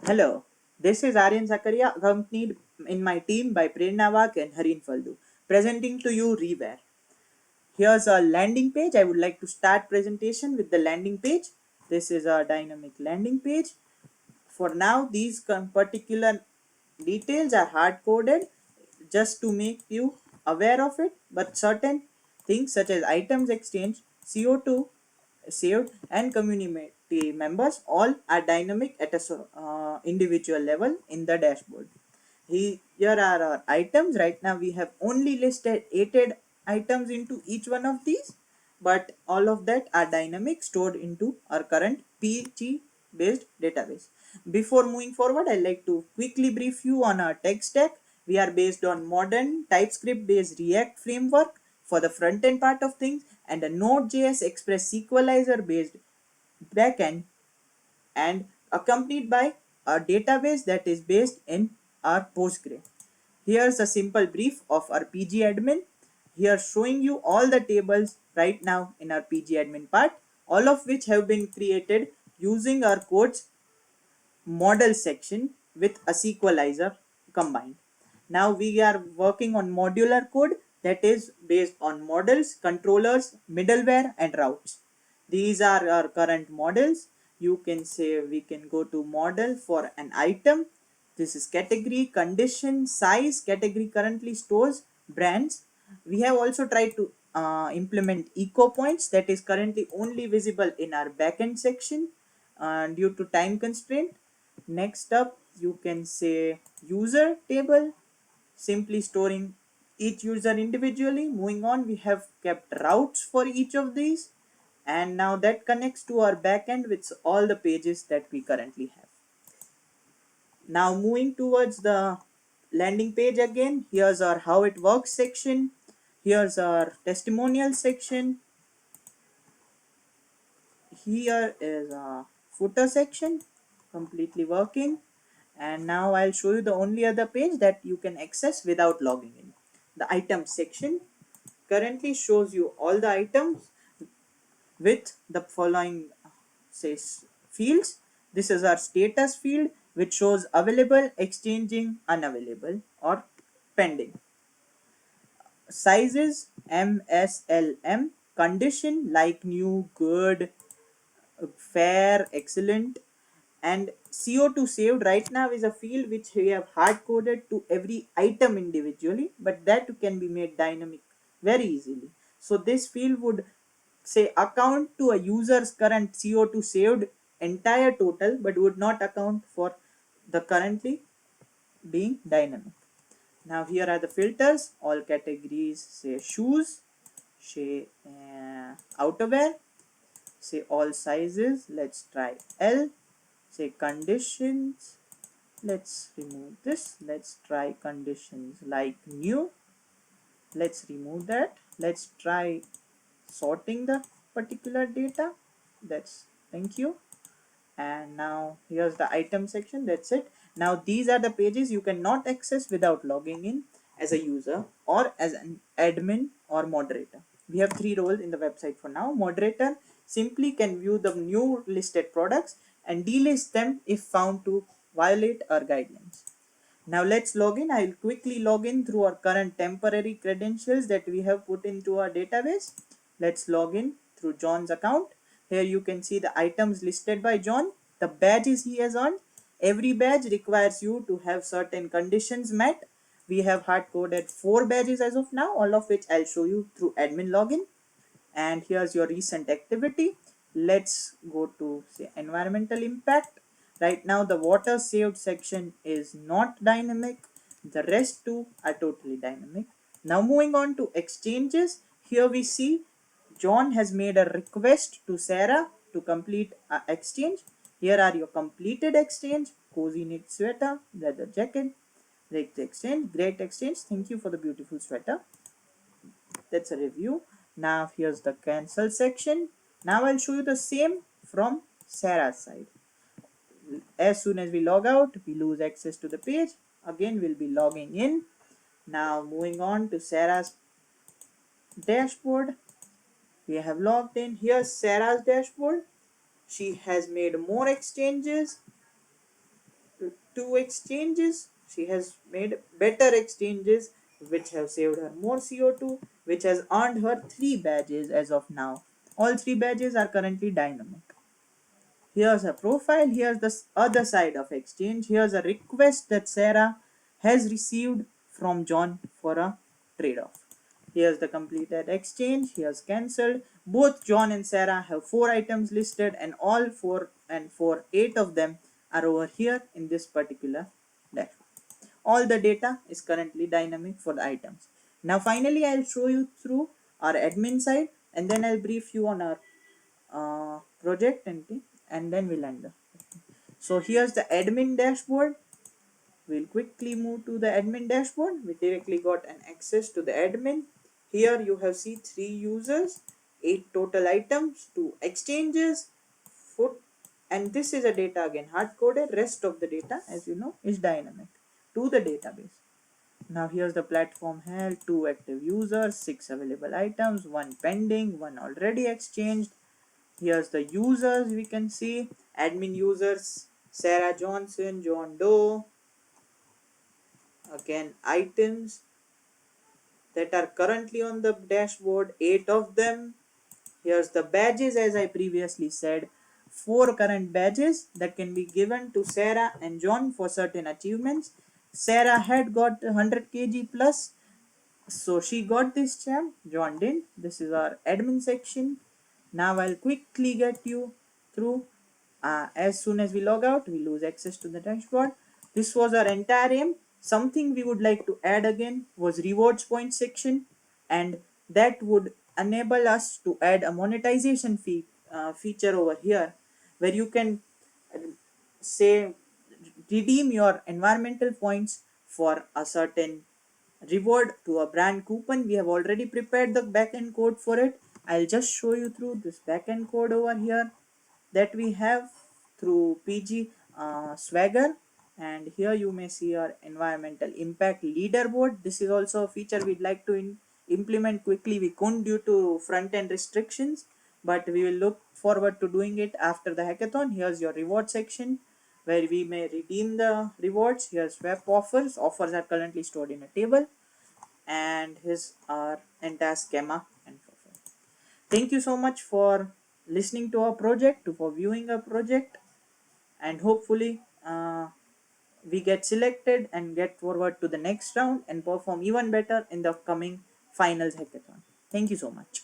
Hello, this is Aryan Zakaria, accompanied in my team by Prerna Wak and Harin Faldu, presenting to you Reware. Here's a landing page. I would like to start presentation with the landing page. This is a dynamic landing page. For now, these particular details are hard coded just to make you aware of it, but certain things such as items exchange, CO2 saved, and community members all are dynamic at a individual level in the dashboard. Here are our items. Right now we have only listed 8 items into each one of these, but all of that are dynamic, stored into our current PG based database. Before moving forward, I'd like to quickly brief you on our tech stack. We are based on modern TypeScript based React framework for the front end part of things, and a Node.js Express Sequelizer based backend, and accompanied by a database that is based in our Postgre. Here's a simple brief of our PG admin. Here showing you all the tables right now in our PG admin part, all of which have been created using our code's model section with a sequelizer combined. Now we are working on modular code that is based on models, controllers, middleware, and routes. These are our current models. You can say we can go to model for an item. This is category, condition, size. Category currently stores brands. We have also tried to implement echo points that is currently only visible in our backend section due to time constraint. Next up, you can say user table, simply storing each user individually. Moving on, we have kept routes for each of these, and now that connects to our backend with all the pages that we currently have. Now moving towards the landing page again, here's our how it works section. Here's our testimonial section. Here is a footer section completely working, and now I'll show you the only other page that you can access without logging in. The items section currently shows you all the items with the following says fields. This is our status field which shows available, exchanging, unavailable, or pending. Sizes MSLM, condition like new, good, fair, excellent, and CO2 saved right now is a field which we have hard coded to every item individually, but that can be made dynamic very easily. So this field would say account to a user's current CO2 saved entire total, but would not account for the currently being dynamic. Now here are the filters. All categories say shoes, say outerwear, say all sizes, let's try L, say conditions, let's remove this, let's try conditions like new, let's remove that, let's try sorting the particular data, that's thank you. And now here's the item section. That's it. Now these are the pages you cannot access without logging in as a user or as an admin or moderator. We have 3 roles in the website for now. Moderator simply can view the new listed products and delist them if found to violate our guidelines. Now let's log in. I'll quickly log in through our current temporary credentials that we have put into our database. Let's log in through John's account. Here you can see the items listed by John, the badges he has earned. Every badge requires you to have certain conditions met. We have hard coded 4 badges as of now, all of which I'll show you through admin login. And here's your recent activity. Let's go to say environmental impact. Right now the water saved section is not dynamic, the rest two are totally dynamic. Now moving on to exchanges, here we see John has made a request to Sarah to complete an exchange. Here are your completed exchange: cozy knit sweater, leather jacket, great exchange, thank you for the beautiful sweater. That's a review. Now here's the cancel section. Now I'll show you the same from Sarah's side. As soon as we log out, we lose access to the page. Again, we'll be logging in. Now moving on to Sarah's dashboard. We have logged in. Here's Sarah's dashboard. She has made more exchanges. two exchanges. She has made better exchanges which have saved her more CO2, which has earned her 3 badges as of now. All 3 badges are currently dynamic. Here's a profile. Here's the other side of exchange. Here's a request that Sarah has received from John for a trade-off. Here's the completed exchange. Here's cancelled. Both John and Sarah have 4 items listed, and all 8 of them are over here in this particular dashboard. All the data is currently dynamic for the items. Now finally I'll show you through our admin side, and then I'll brief you on our project and then we'll end. So here's the admin dashboard. We'll quickly move to the admin dashboard. We directly got an access to the admin. Here you have 3 users, 8 total items, 2 exchanges, foot, and this is a data again hard coded. Rest of the data, as you know, is dynamic to the database. Now here's the platform health, 2 active users, 6 available items, 1 pending, 1 already exchanged. Here's the users. We can see admin users Sarah Johnson, John Doe. Again, items that are currently on the dashboard, 8 of them. Here's the badges, as I previously said, 4 current badges that can be given to Sarah and John for certain achievements. Sarah had got 100 kg plus, so she got this champ. John didn't. This is our admin section. Now I'll quickly get you through. As soon as we log out, we lose access to the dashboard. This was our entire aim. Something we would like to add again was rewards point section, and that would enable us to add a monetization feature over here, where you can say redeem your environmental points for a certain reward to a brand coupon. We have already prepared the backend code for it. I'll just show you through this backend code over here that we have through PG Swagger, and here you may see our environmental impact leaderboard. This is also a feature we'd like to implement quickly. We couldn't due to front-end restrictions, but we will look forward to doing it after the hackathon. Here's your reward section where we may redeem the rewards. Here's swap offers. Offers are currently stored in a table, and here's our entire schema and profile. Thank you so much for listening to our project, for viewing our project, and hopefully we get selected and get forward to the next round and perform even better in the upcoming finals hackathon. Thank you so much.